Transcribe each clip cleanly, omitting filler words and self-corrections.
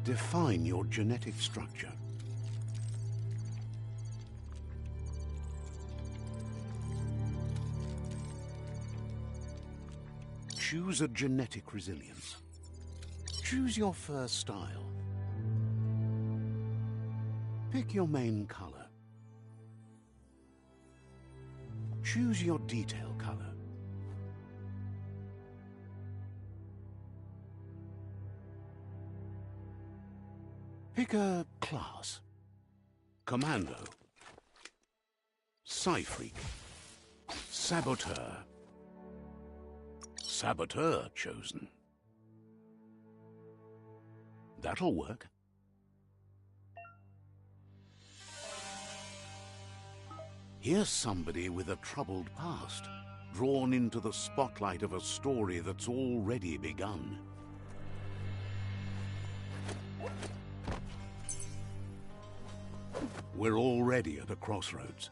Define your genetic structure. Choose a genetic resilience. Choose your fur style. Pick your main color. Choose your detail color. Pick a class. Commando. Psy-Freak. Saboteur. Saboteur chosen. That'll work. Here's somebody with a troubled past, drawn into the spotlight of a story that's already begun. We're already at a crossroads.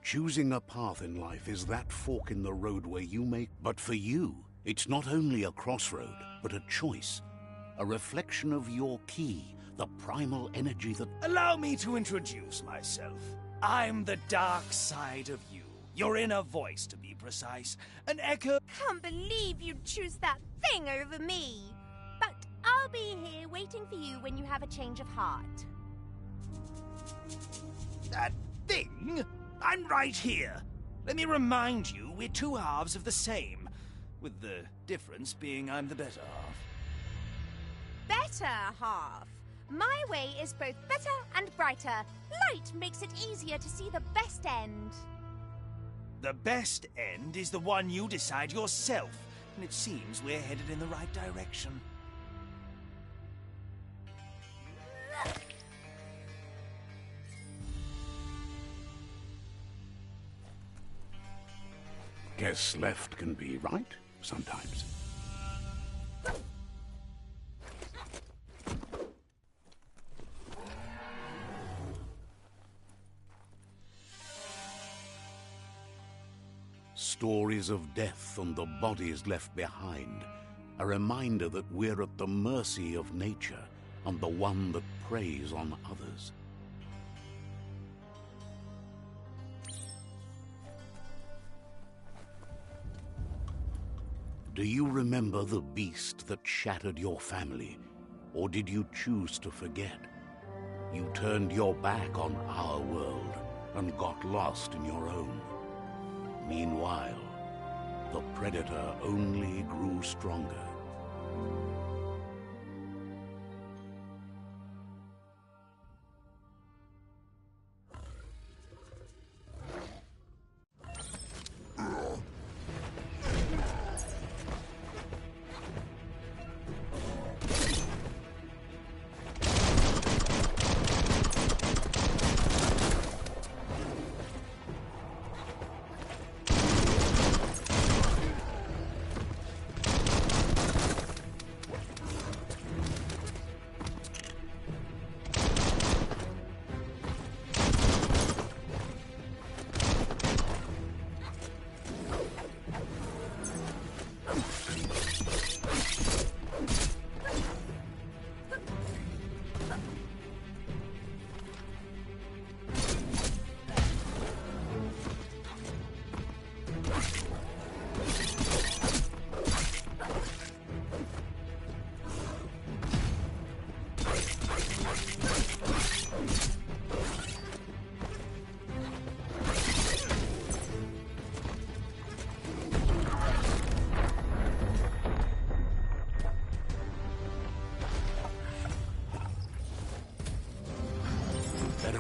Choosing a path in life is that fork in the road where you make... But for you, it's not only a crossroad, but a choice. A reflection of your key, the primal energy that... Allow me to introduce myself. I'm the dark side of you. Your inner voice, to be precise. An echo... Can't believe you'd choose that thing over me. But I'll be here waiting for you when you have a change of heart. That thing? I'm right here. Let me remind you, we're two halves of the same. With the difference being I'm the better half. Better half? My way is both better and brighter. Light makes it easier to see the best end. The best end is the one you decide yourself. And it seems we're headed in the right direction. Guess left can be right, sometimes. Stories of death and the bodies left behind. A reminder that we're at the mercy of nature and the one that preys on others. Do you remember the beast that shattered your family? Or did you choose to forget? You turned your back on our world and got lost in your own. Meanwhile, the predator only grew stronger.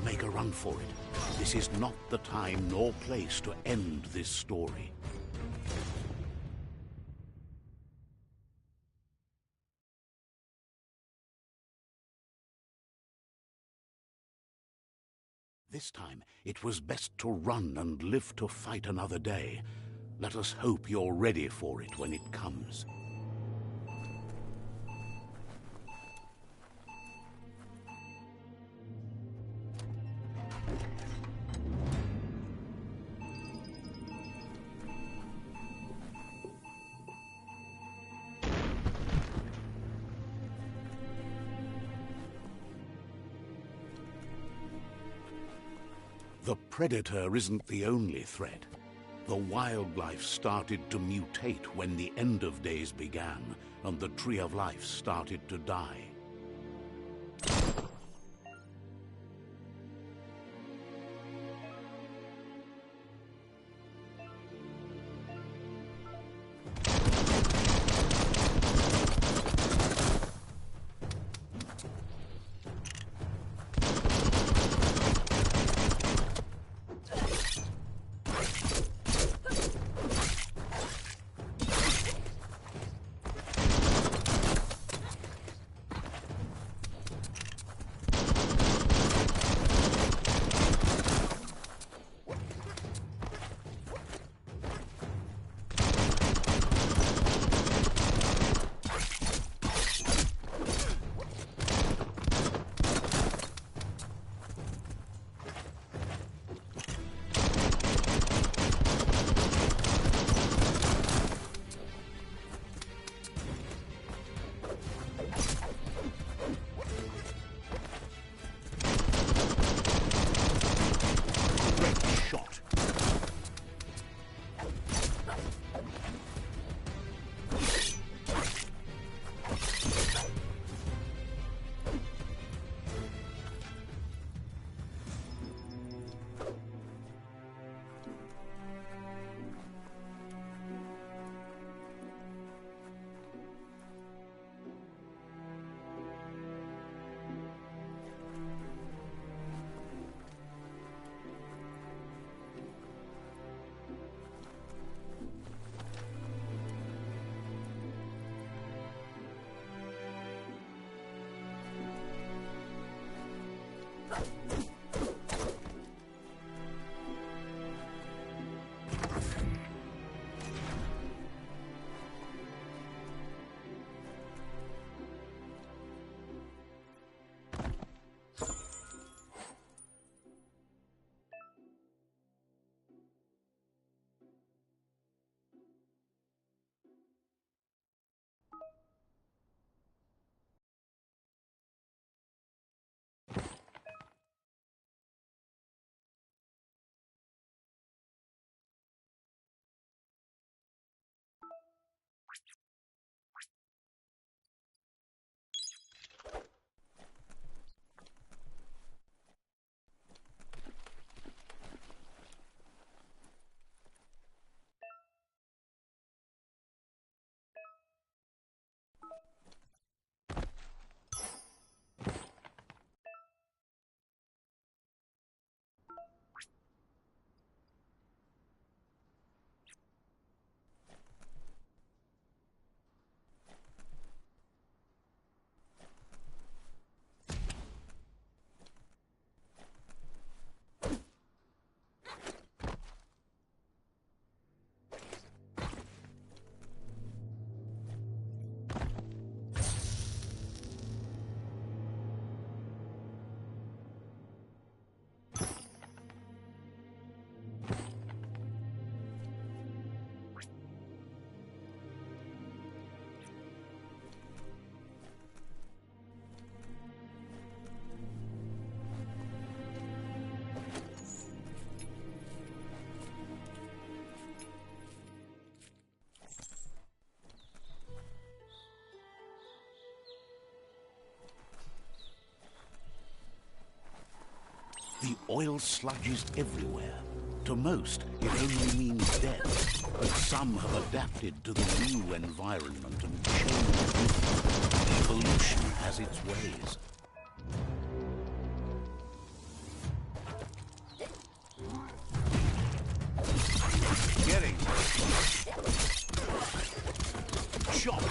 Make a run for it. This is not the time nor place to end this story. This time, it was best to run and live to fight another day. Let us hope you're ready for it when it comes. The predator isn't the only threat. The wildlife started to mutate when the end of days began, and the Tree of Life started to die. The oil sludge is everywhere. To most, it only means death, but some have adapted to the new environment and changed with it. Evolution has its ways. Getting shot.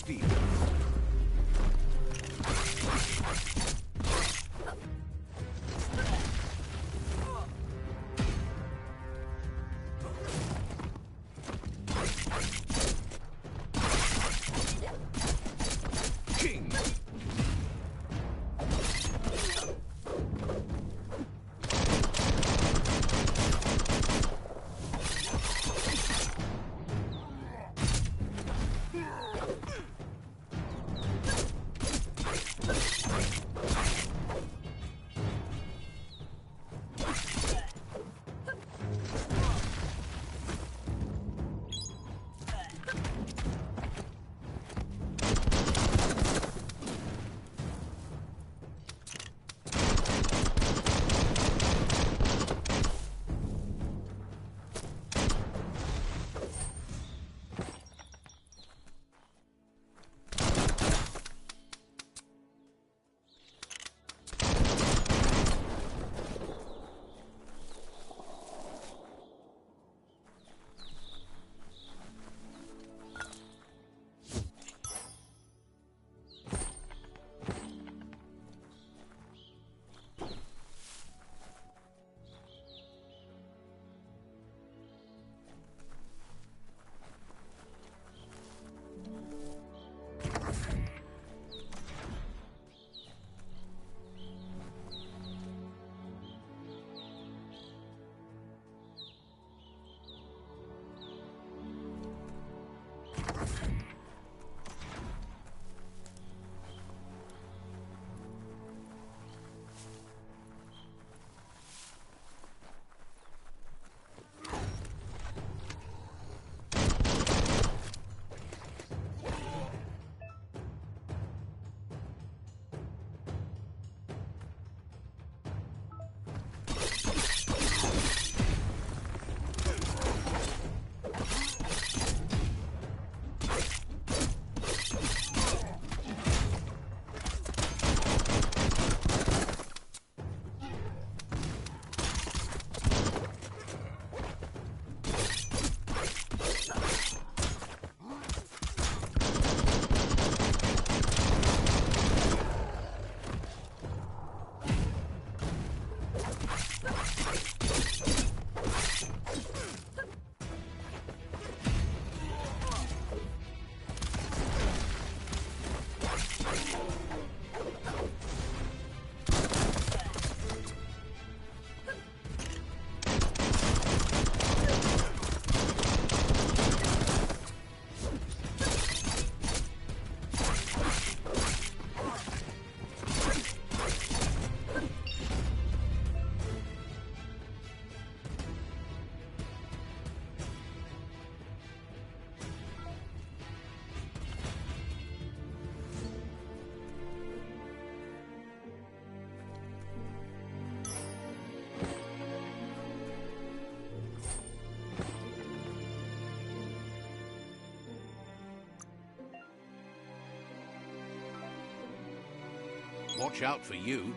speed. King. Watch out for you.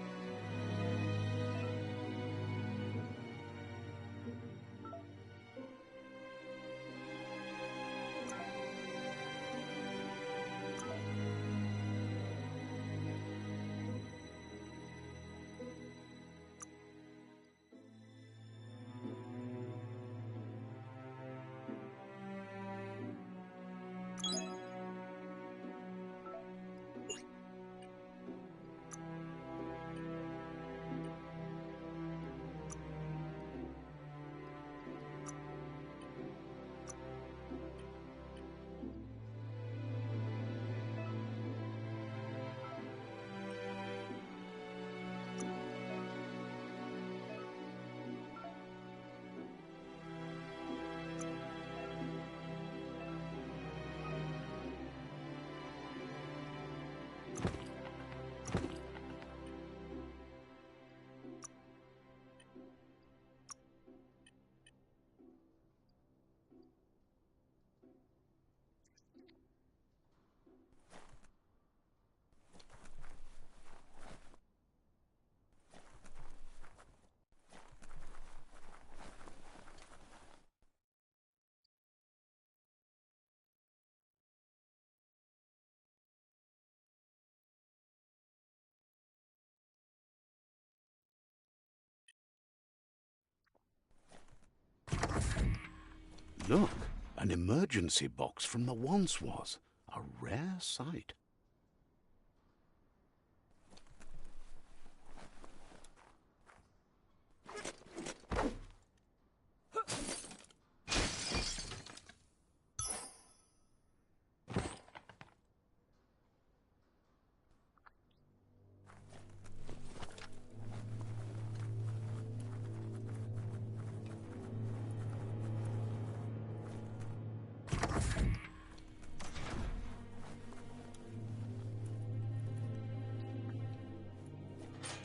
Look, an emergency box from the once was. A rare sight.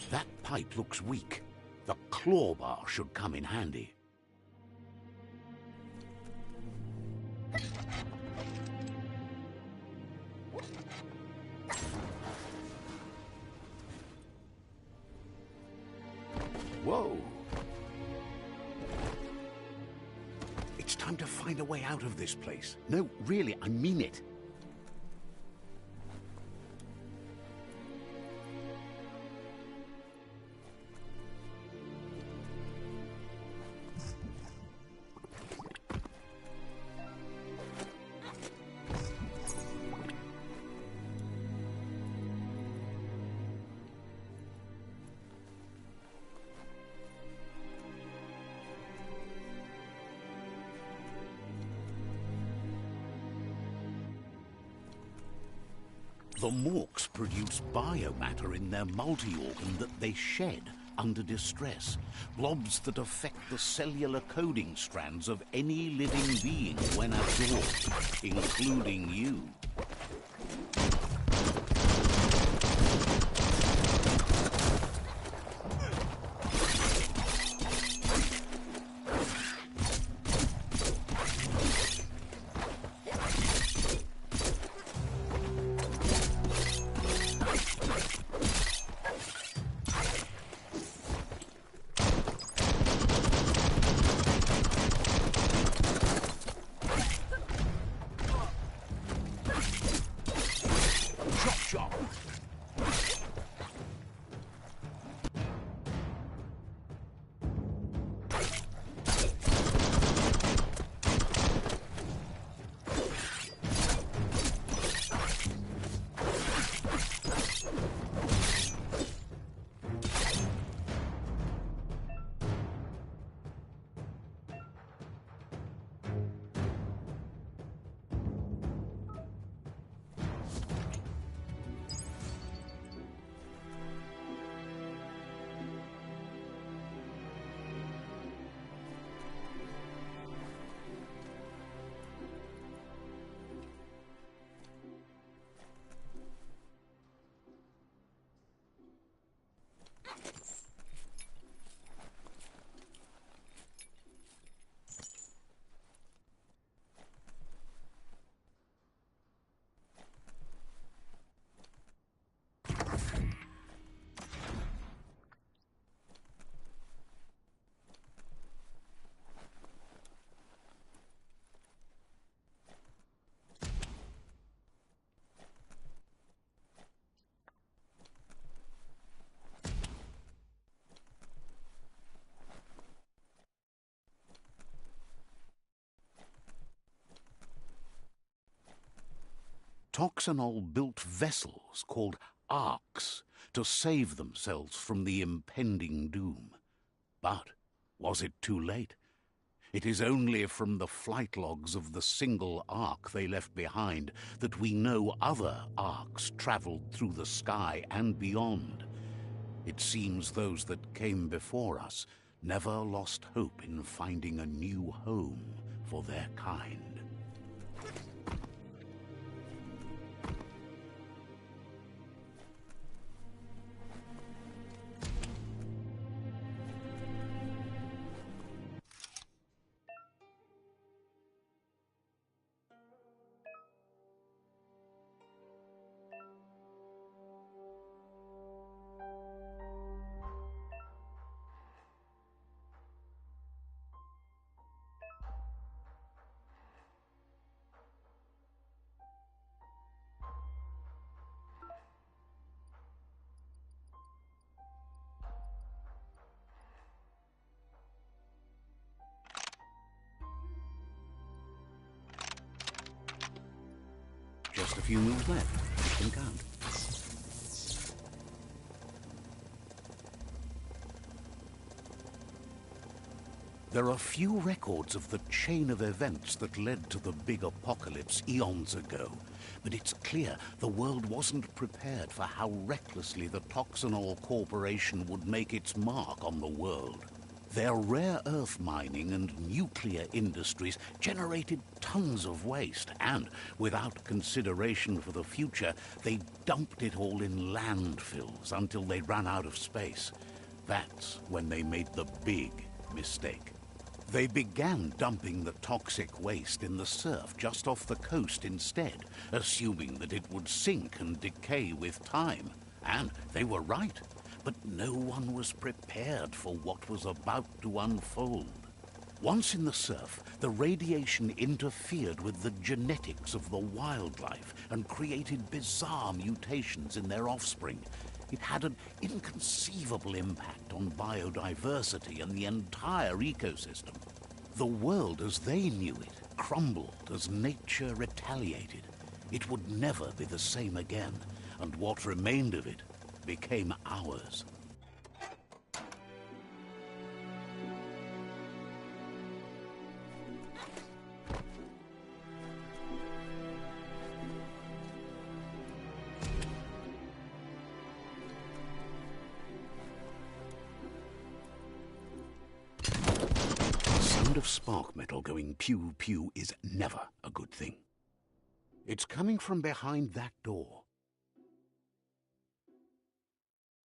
That pipe looks weak. The claw bar should come in handy. Whoa! It's time to find a way out of this place. No, really, I mean it. The Morks produce biomatter in their multi-organ that they shed under distress. Blobs that affect the cellular coding strands of any living being when absorbed, including you. Toxanol built vessels called arks to save themselves from the impending doom. But was it too late? It is only from the flight logs of the single ark they left behind that we know other arks traveled through the sky and beyond. It seems those that came before us never lost hope in finding a new home for their kind. Just a few moves left. You can count. There are few records of the chain of events that led to the big apocalypse eons ago, but it's clear the world wasn't prepared for how recklessly the Toxanol Corporation would make its mark on the world. Their rare earth mining and nuclear industries generated tons of waste, and without consideration for the future, they dumped it all in landfills until they ran out of space. That's when they made the big mistake. They began dumping the toxic waste in the surf just off the coast instead, assuming that it would sink and decay with time. And they were right. But no one was prepared for what was about to unfold. Once in the surf, the radiation interfered with the genetics of the wildlife and created bizarre mutations in their offspring. It had an inconceivable impact on biodiversity and the entire ecosystem. The world as they knew it crumbled as nature retaliated. It would never be the same again, and what remained of it became ours. The sound of spark metal going pew-pew is never a good thing. It's coming from behind that door.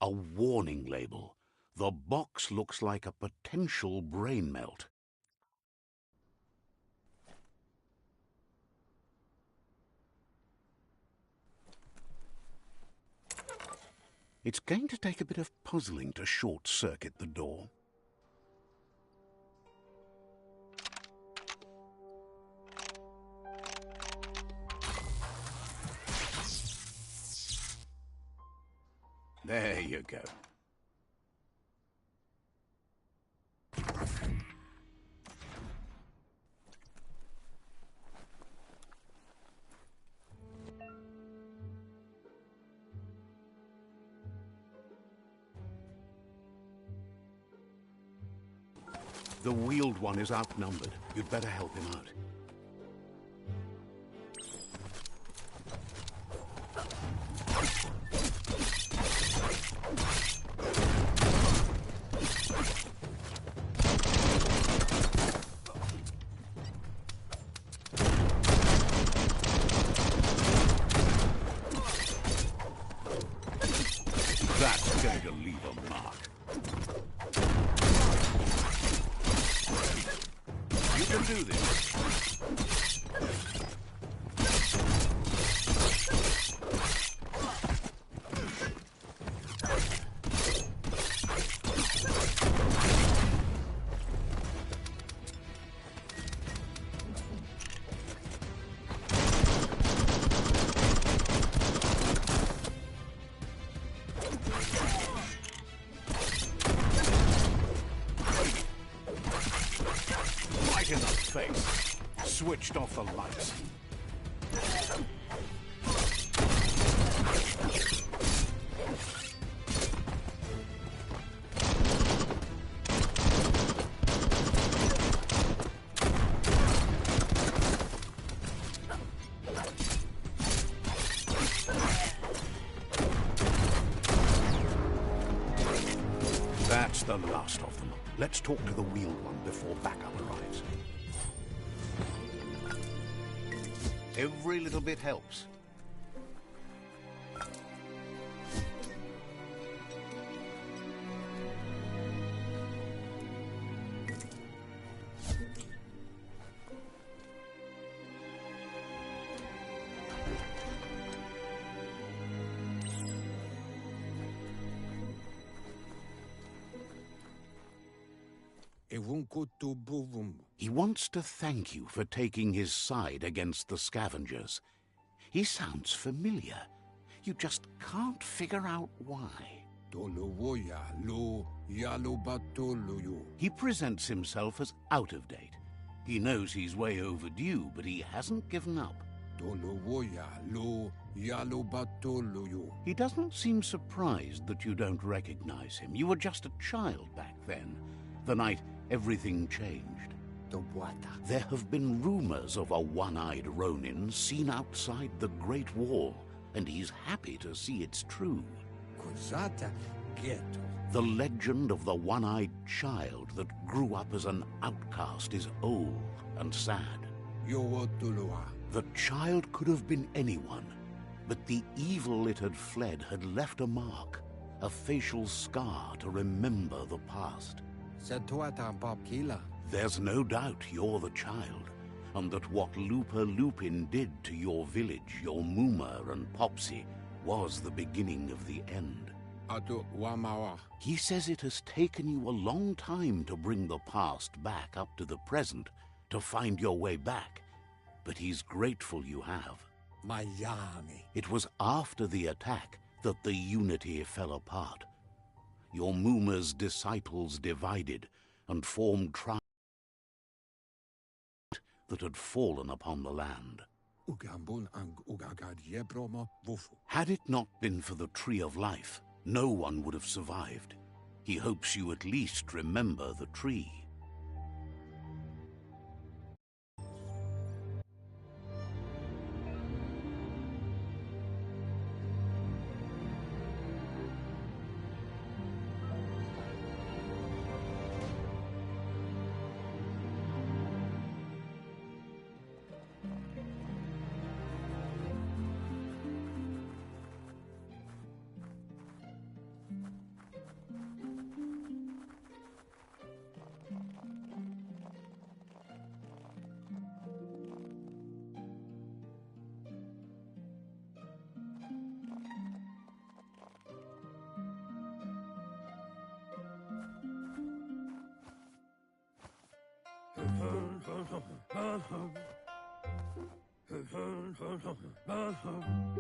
A warning label. The box looks like a potential brain melt. It's going to take a bit of puzzling to short-circuit the door. There you go. The wheeled one is outnumbered. You'd better help him out. That's going to leave a mark. You can do this. Right in the face. Switched off the lights. That's the last of them. Let's talk to the wheeled one before backup arrives. Every little bit helps. He wants to thank you for taking his side against the scavengers. He sounds familiar. You just can't figure out why. He presents himself as out of date. He knows he's way overdue, but he hasn't given up. He doesn't seem surprised that you don't recognize him. You were just a child back then, the night everything changed. There have been rumors of a one-eyed Ronin seen outside the Great Wall, and he's happy to see it's true. The legend of the one-eyed child that grew up as an outcast is old and sad. The child could have been anyone, but the evil it had fled had left a mark, a facial scar to remember the past. There's no doubt you're the child, and that what Looper Lupin did to your village, your Muma and Popsy, was the beginning of the end. He says it has taken you a long time to bring the past back up to the present, to find your way back, but he's grateful you have. It was after the attack that the unity fell apart. Your Muma's disciples divided and formed tribes that had fallen upon the land. Had it not been for the Tree of Life, no one would have survived. He hopes you at least remember the tree.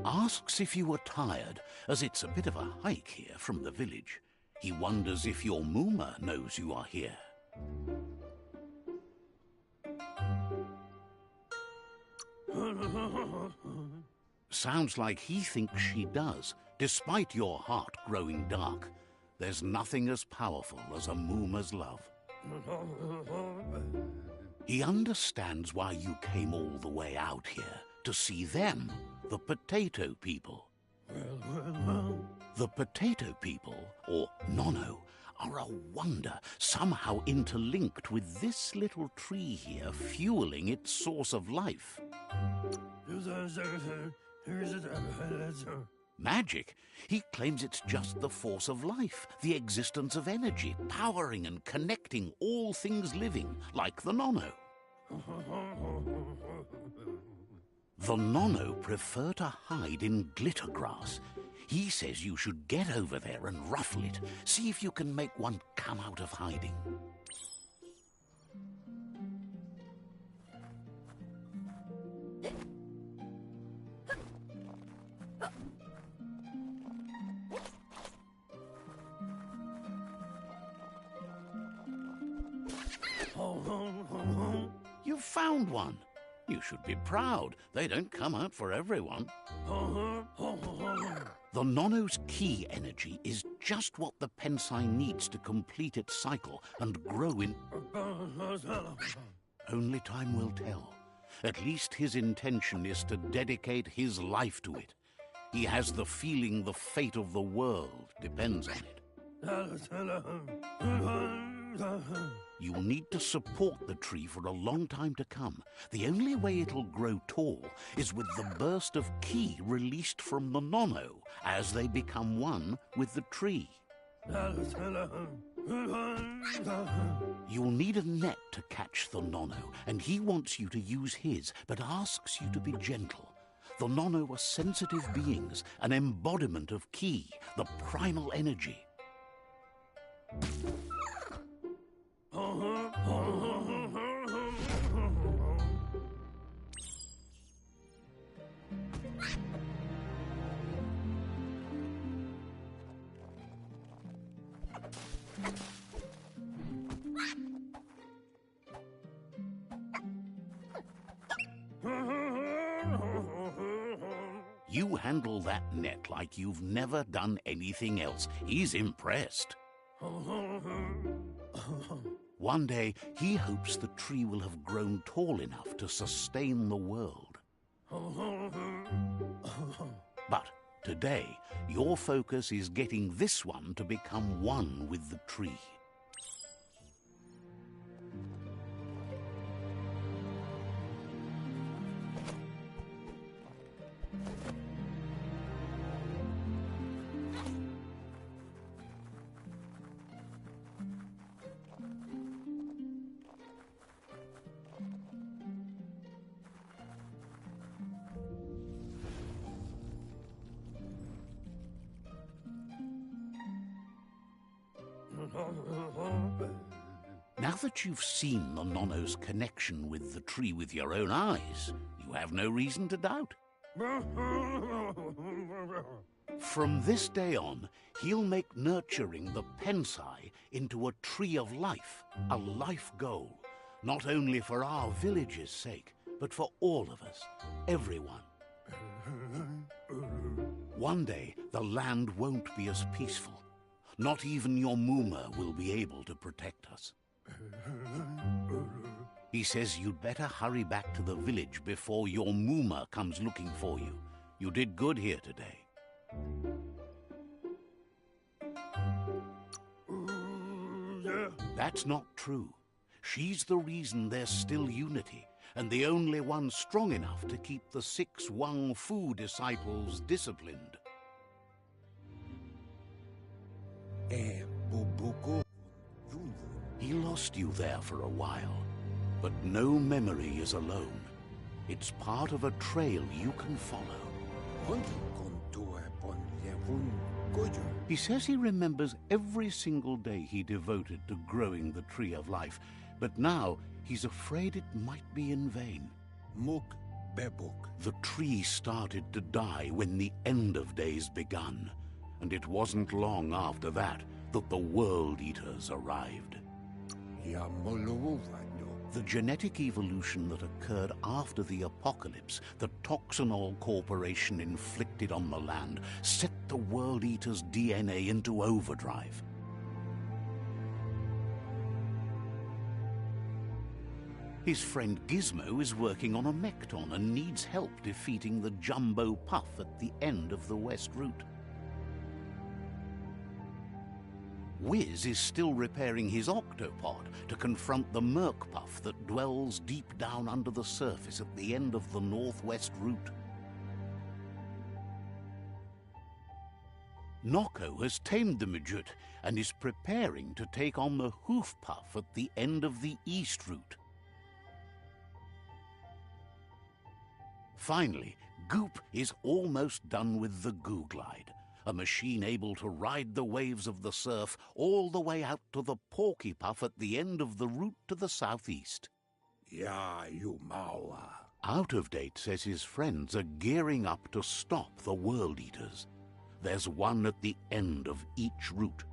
Asks if you were tired, as it's a bit of a hike here from the village. He wonders if your Muma knows you are here. Sounds like he thinks she does, despite your heart growing dark. There's nothing as powerful as a Muma's love. He understands why you came all the way out here, to see them, the Potato People. The Potato People, or Nono, are a wonder, somehow interlinked with this little tree here, fueling its source of life. Magic? He claims it's just the force of life, the existence of energy, powering and connecting all things living, like the Nono. The Nono prefer to hide in glitter grass. He says you should get over there and ruffle it. See if you can make one come out of hiding. You found one. You should be proud. They don't come out for everyone. The Nono's key energy is just what the Pensai needs to complete its cycle and grow in... Only time will tell. At least his intention is to dedicate his life to it. He has the feeling the fate of the world depends on it. You'll need to support the tree for a long time to come. The only way it'll grow tall is with the burst of ki released from the Nono as they become one with the tree. You'll need a net to catch the Nono, and he wants you to use his, but asks you to be gentle. The Nono are sensitive beings, an embodiment of ki, the primal energy. You handle that net like you've never done anything else. He's impressed. One day, he hopes the tree will have grown tall enough to sustain the world. But today, your focus is getting this one to become one with the tree. Now that you've seen the Nonno's connection with the tree with your own eyes, you have no reason to doubt. From this day on, he'll make nurturing the Pensai into a tree of life, a life goal, not only for our village's sake, but for all of us, everyone. One day, the land won't be as peaceful. Not even your Mooma will be able to protect us. He says you'd better hurry back to the village before your Mooma comes looking for you. You did good here today. That's not true. She's the reason there's still unity, and the only one strong enough to keep the 6 Wang Fu disciples disciplined. He lost you there for a while, but no memory is alone. It's part of a trail you can follow. He says he remembers every single day he devoted to growing the Tree of Life, but now he's afraid it might be in vain. The tree started to die when the end of days begun, and it wasn't long after that that the World Eaters arrived. The genetic evolution that occurred after the apocalypse that Toxanol Corporation inflicted on the land set the World Eaters' DNA into overdrive. His friend Gizmo is working on a Mekton and needs help defeating the Jumbo Puff at the end of the West Route. Wiz is still repairing his octopod to confront the Merc Puff that dwells deep down under the surface at the end of the Northwest Route. Nocco has tamed the Midget and is preparing to take on the Hoof Puff at the end of the East Route. Finally, Goop is almost done with the Googlide, a machine able to ride the waves of the surf all the way out to the Porky Puff at the end of the route to the southeast. Out of Date says his friends are gearing up to stop the World Eaters. There's one at the end of each route.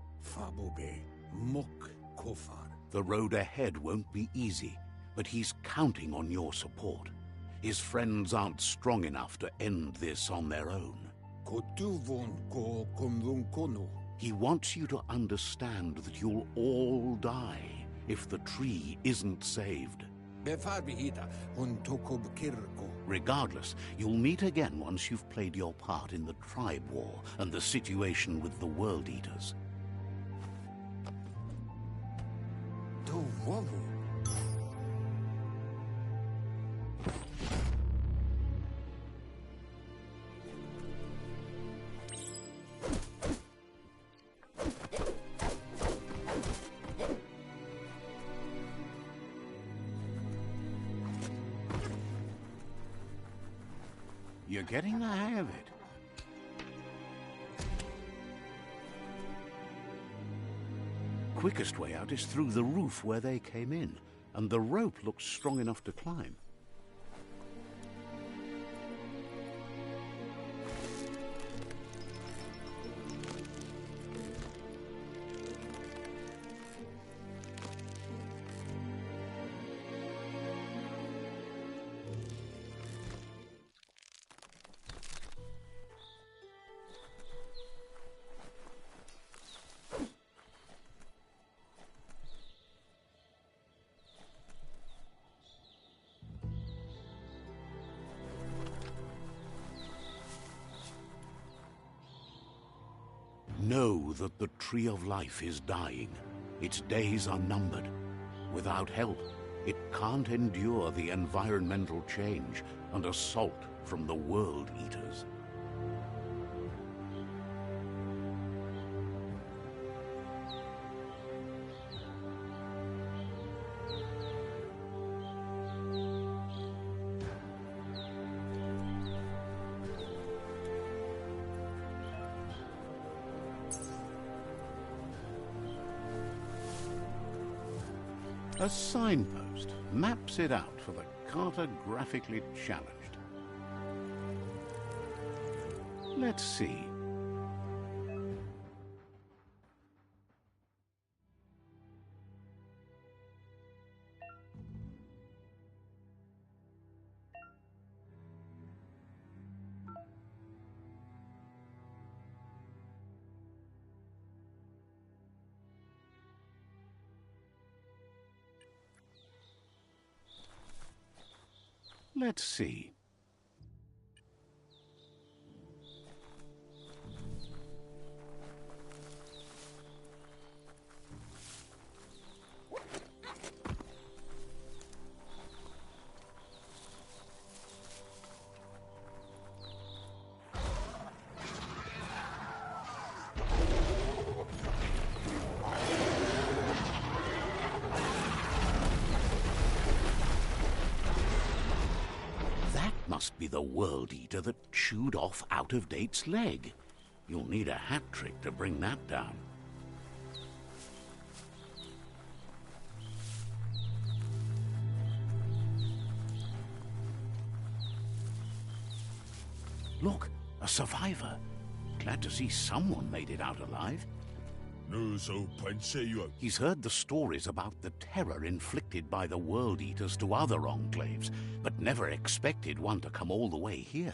The road ahead won't be easy, but he's counting on your support. His friends aren't strong enough to end this on their own. He wants you to understand that you'll all die if the tree isn't saved. Regardless, you'll meet again once you've played your part in the tribe war and the situation with the World Eaters. You're getting the hang of it. Quickest way out is through the roof where they came in, and the rope looks strong enough to climb. Know that the Tree of Life is dying. Its days are numbered. Without help, it can't endure the environmental change and assault from the World Eaters. A signpost maps it out for the cartographically challenged. Let's see. Let's see. Must be the World Eater that chewed off Out-of-Date's leg. You'll need a hat trick to bring that down. Look, a survivor. Glad to see someone made it out alive. He's heard the stories about the terror inflicted by the World Eaters to other enclaves, but never expected one to come all the way here.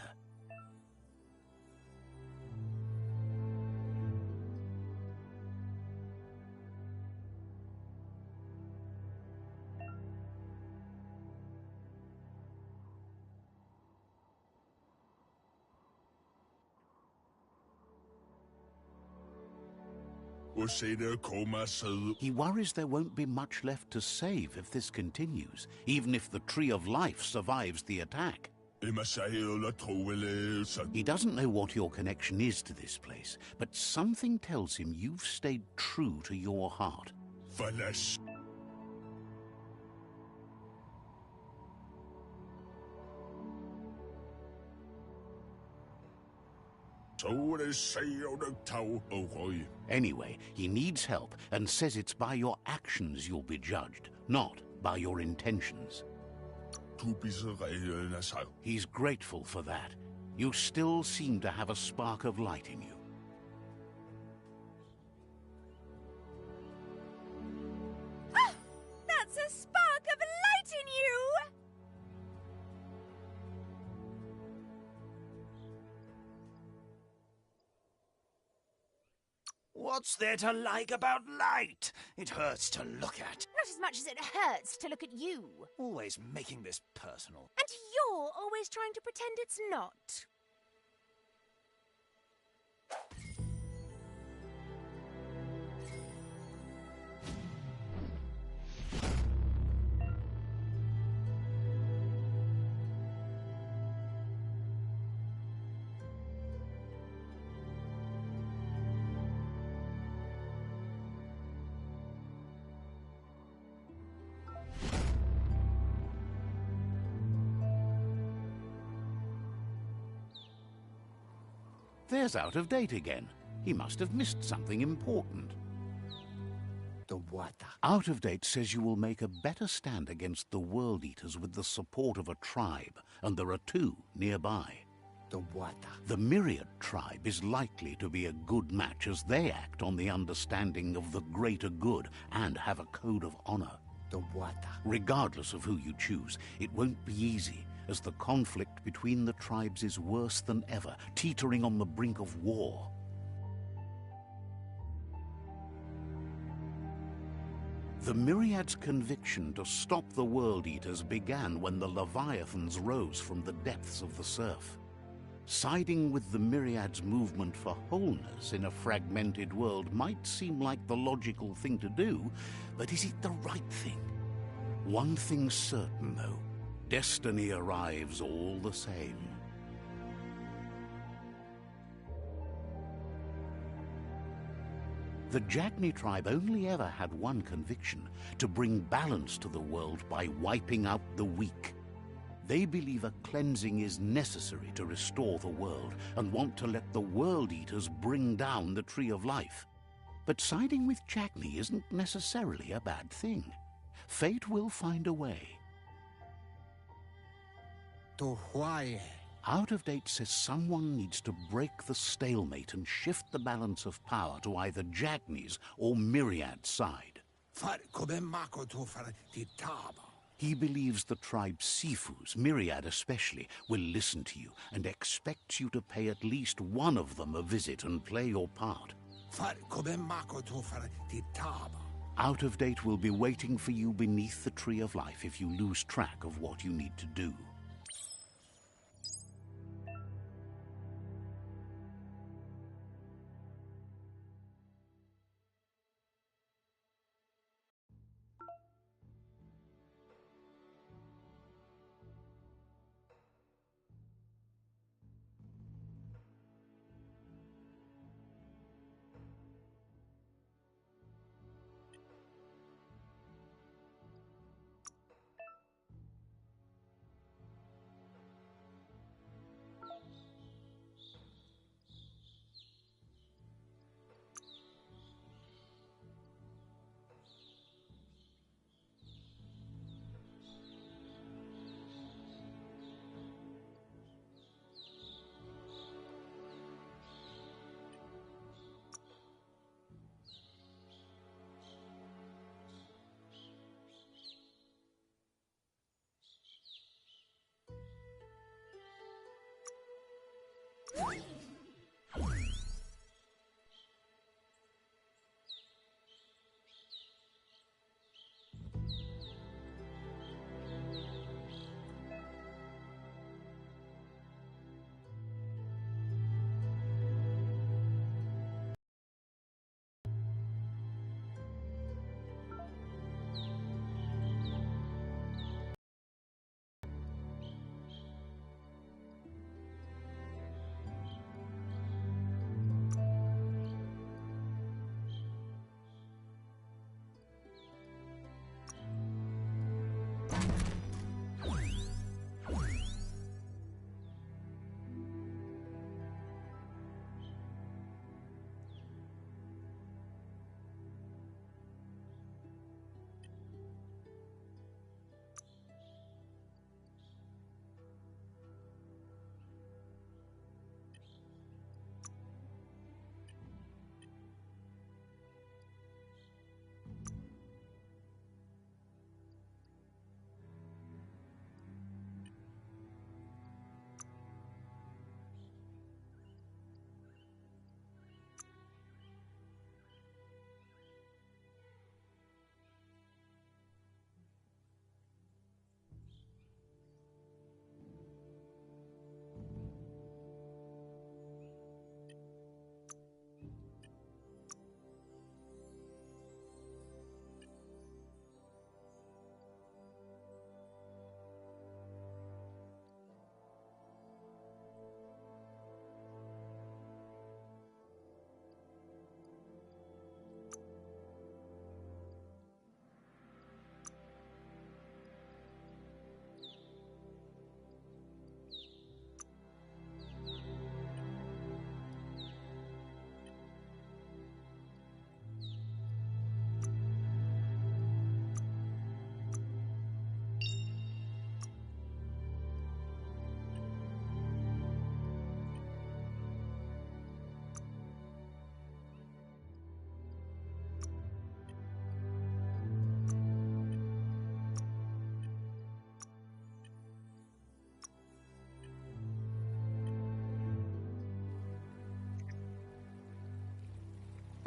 He worries there won't be much left to save if this continues, even if the Tree of Life survives the attack. He doesn't know what your connection is to this place, but something tells him you've stayed true to your heart. Anyway, he needs help and says it's by your actions you'll be judged, not by your intentions. He's grateful for that. You still seem to have a spark of light in you. Ah! That's a spark of light in you! What's there to like about light? It hurts to look at. Not as much as it hurts to look at you. Always making this personal. And you're always trying to pretend it's not. There's Out-of-Date again. He must have missed something important. Out-of-Date says you will make a better stand against the World Eaters with the support of a tribe, and there are two nearby. The Myriad tribe is likely to be a good match as they act on the understanding of the greater good and have a code of honor. Regardless of who you choose, it won't be easy, as the conflict between the tribes is worse than ever, teetering on the brink of war. The Myriad's conviction to stop the World Eaters began when the Leviathans rose from the depths of the surf. Siding with the Myriad's movement for wholeness in a fragmented world might seem like the logical thing to do, but is it the right thing? One thing's certain, though. Destiny arrives all the same. The Jagni tribe only ever had one conviction: to bring balance to the world by wiping out the weak. They believe a cleansing is necessary to restore the world, and want to let the World Eaters bring down the Tree of Life. But siding with Jagni isn't necessarily a bad thing. Fate will find a way. To why? Out of Date says someone needs to break the stalemate and shift the balance of power to either Jagni's or Myriad's side. He believes the tribe's Sifus, Myriad especially, will listen to you and expects you to pay at least one of them a visit and play your part. Out of Date will be waiting for you beneath the Tree of Life if you lose track of what you need to do.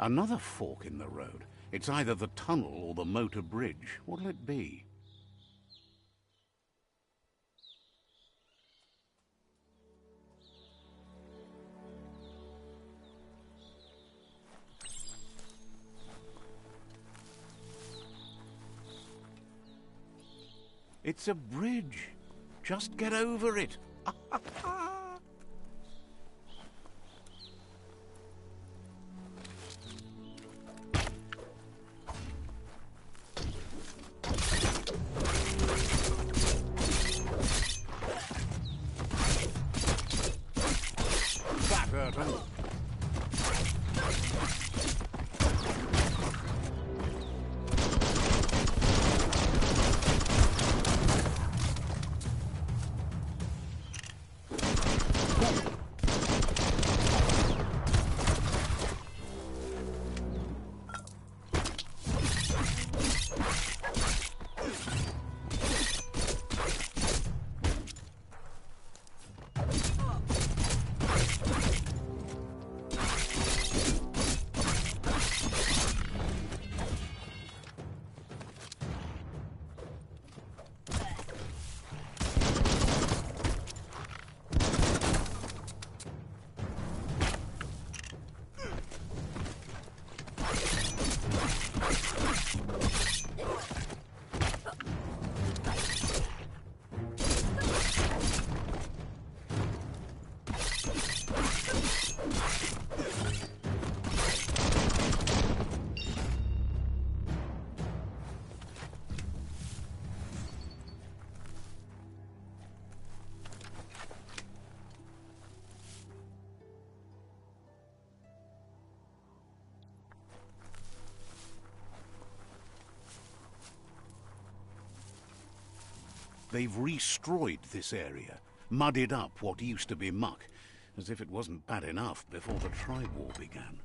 Another fork in the road. It's either the tunnel or the motor bridge. What'll it be? It's a bridge. Just get over it. That hurt him. They've destroyed this area, muddied up what used to be muck, as if it wasn't bad enough before the tribe war began.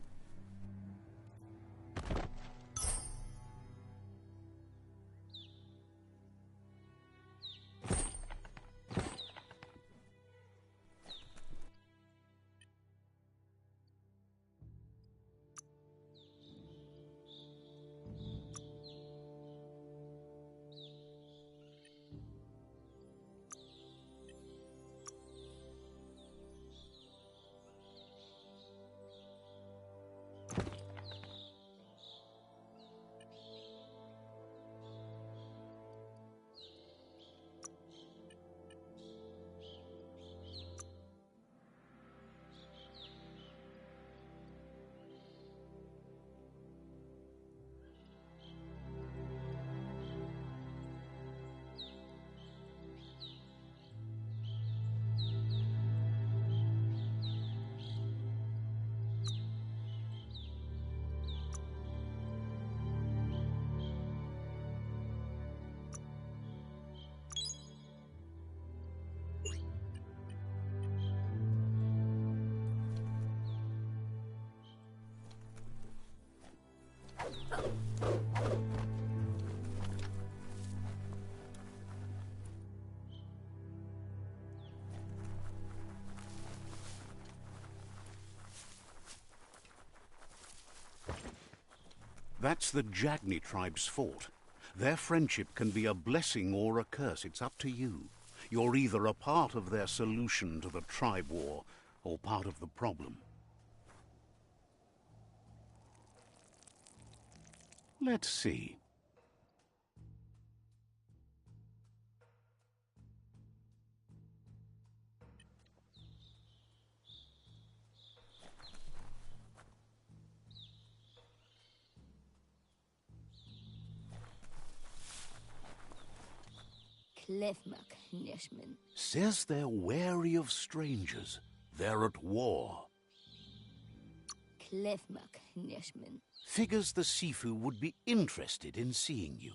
That's the Jagni tribe's fort. Their friendship can be a blessing or a curse. It's up to you. You're either a part of their solution to the tribe war, or part of the problem. Let's see. Says they're wary of strangers. They're at war. Figures the Sifu would be interested in seeing you.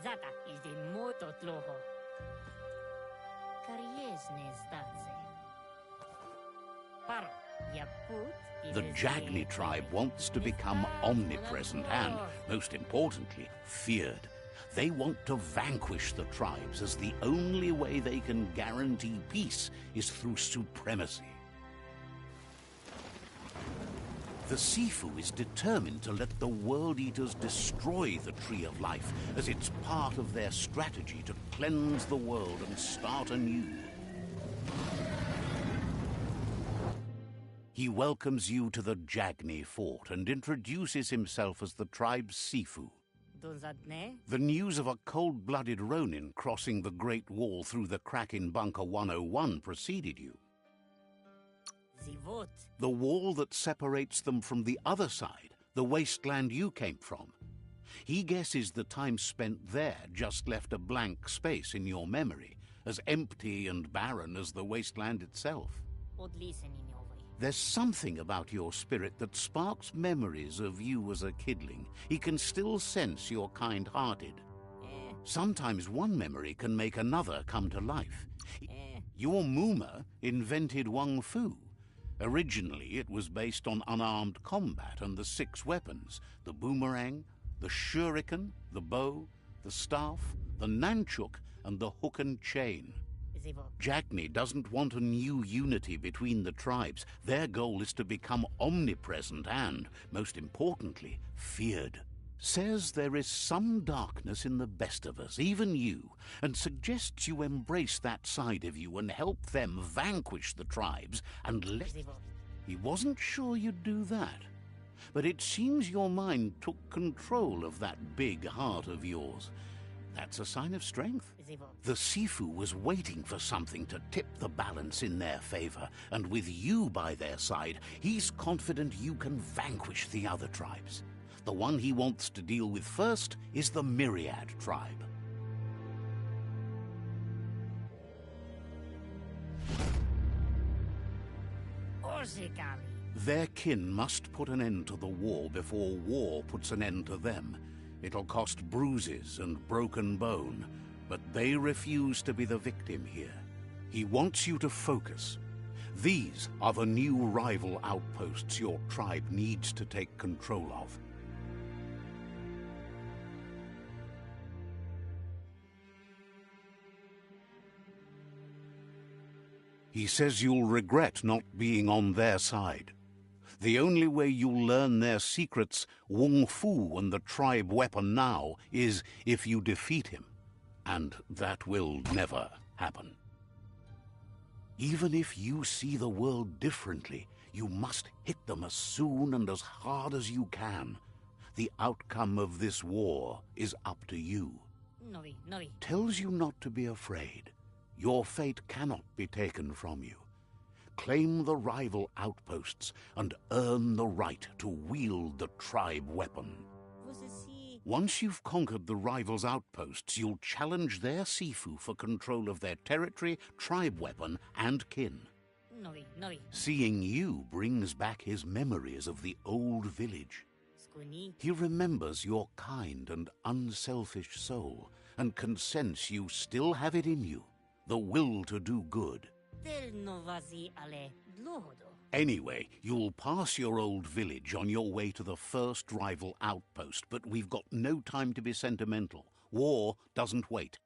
Zata is the moto tloho. The Jagni tribe wants to become omnipresent and, most importantly, feared. They want to vanquish the tribes, as the only way they can guarantee peace is through supremacy. The Sifu is determined to let the World Eaters destroy the Tree of Life, as it's part of their strategy to cleanse the world and start anew. He welcomes you to the Jagni fort and introduces himself as the tribe's Sifu. The news of a cold-blooded Ronin crossing the Great Wall through the crack in Bunker 101 preceded you. The wall that separates them from the other side, the wasteland you came from. He guesses the time spent there just left a blank space in your memory, as empty and barren as the wasteland itself. There's something about your spirit that sparks memories of you as a kidling. He can still sense you're kind-hearted. Sometimes one memory can make another come to life. Your Muma invented Wung Fu. Originally, it was based on unarmed combat and the 6 weapons: the boomerang, the shuriken, the bow, the staff, the nunchuk, and the hook and chain. Jagni doesn't want a new unity between the tribes. Their goal is to become omnipresent and, most importantly, feared. Says there is some darkness in the best of us, even you, and suggests you embrace that side of you and help them vanquish the tribes and let... He wasn't sure you'd do that, but it seems your mind took control of that big heart of yours. That's a sign of strength. The Sifu was waiting for something to tip the balance in their favor, and with you by their side, he's confident you can vanquish the other tribes. The one he wants to deal with first is the Myriad tribe. Their kin must put an end to the war before war puts an end to them. It'll cost bruises and broken bone, but they refuse to be the victim here. He wants you to focus. These are the new rival outposts your tribe needs to take control of. He says you'll regret not being on their side. The only way you'll learn their secrets, Wung Fu and the tribe weapon now, is if you defeat him. And that will never happen. Even if you see the world differently, you must hit them as soon and as hard as you can. The outcome of this war is up to you. Tells you not to be afraid. Your fate cannot be taken from you. Claim the rival outposts and earn the right to wield the tribe weapon. Once you've conquered the rivals' outposts, you'll challenge their Sifu for control of their territory, tribe weapon, and kin. Seeing you brings back his memories of the old village. He remembers your kind and unselfish soul, and can sense you still have it in you, the will to do good. Anyway, you'll pass your old village on your way to the first rival outpost, but we've got no time to be sentimental. War doesn't wait.